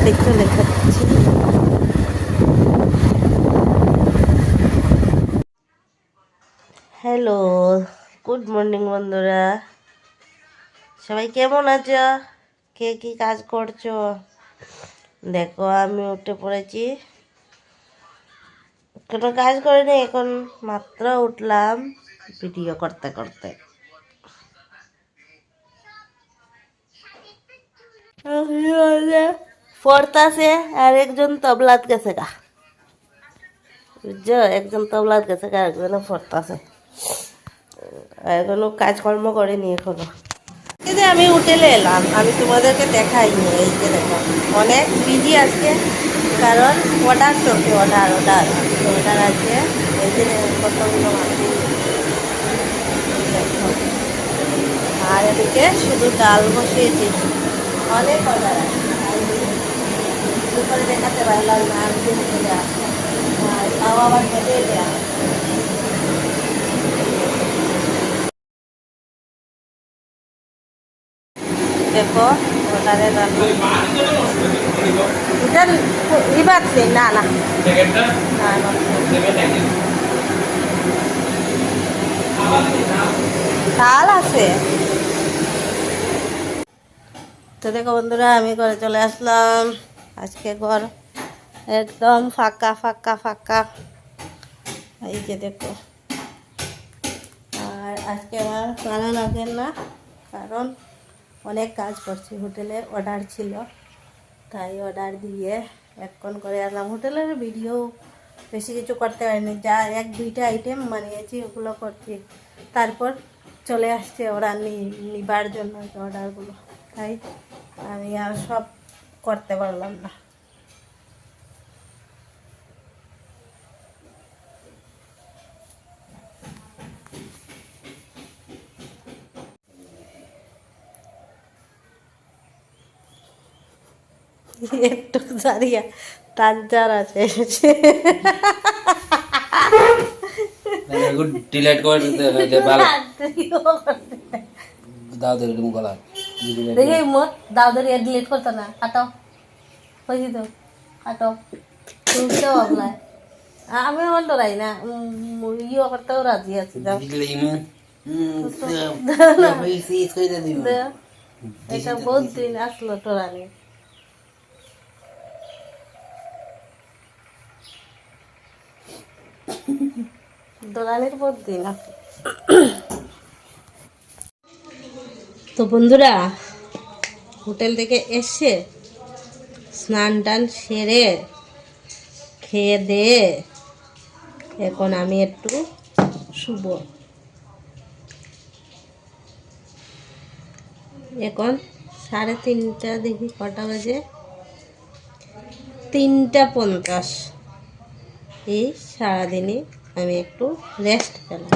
বাড়ি চলে যাচ্ছি। হ্যালো, গুড মর্নিং বন্ধুরা, সবাই কেমন আছো? কে কি কাজ করছো? দেখো আমি উঠে পড়েছি, কোনো কাজ করিনি, এখন মাত্র উঠলাম ভিডিও করতে করতে। পড়তাছে আর একজন তবলাত গেছে গা, বুঝছো? একজন তবলাত গেছে গা, একজনে পড়তাছে, এখনো কাজকর্ম করেনি এখনো। এই যে আমি হোটেলে এলাম, আমি তোমাদেরকে দেখাইনি। এই যে দেখো অনেক বিজি আজকে, কারণ অর্ডার চলছে, অর্ডার অর্ডার অর্ডার আছে। এই যে কতগুলো মানুষ দেখো, আর এদিকে শুধু ডাল বসিয়েছি, অনেক অর্ডার আছে। করে দেখাতে পারলাম না, আমি যে হোটেলে আসলাম আর তাও আবার হেঁটে দেওয়া। দেখো অর্ডারে রান্না ইবাচ্ছে না না চাল আছে। তো দেখো বন্ধুরা, আমি ঘরে চলে আসলাম। আজকে ঘর একদম ফাঁকা ফাঁকা ফাঁকা, এই যে দেখো। আর আজকে আমার ভালো লাগে না, কারণ অনেক কাজ করছি, হোটেলে অর্ডার ছিল, তাই অর্ডার দিয়ে এখন করে আসলাম। হোটেলের ভিডিও বেশি কিছু করতে পারিনি, যা এক দুইটা আইটেম বানিয়েছি ওগুলো করছি, তারপর চলে আসছে ওরা নিবার জন্য অর্ডারগুলো, তাই আমি আর সব করতে পারলাম না। একটু দাঁড়িয়ে টাঞ্চার আছে ডিলিট করে দিতে হবে ভালো দাও ধরে তুমি গলা দেখে মোট দাও ধরে ডিলিট করতো না, কাটাও হয়েছি তো, কাটো তুমি তো ভাবলাই আমি আমার ডরাই না, ইয়ে করতেও রাজি আছি। দাও এটা বহুত দিন আসলো টোরানি, দোলানির বহুত দিন আসলো। তো বন্ধুরা, হোটেল থেকে এসে স্নান টান সেরে খেয়ে দিয়ে এখন আমি একটু শুব। এখন 3:30, দেখি কটা বাজে, 3:50। এই সারাদিনে আমি একটু রেস্ট পেলাম।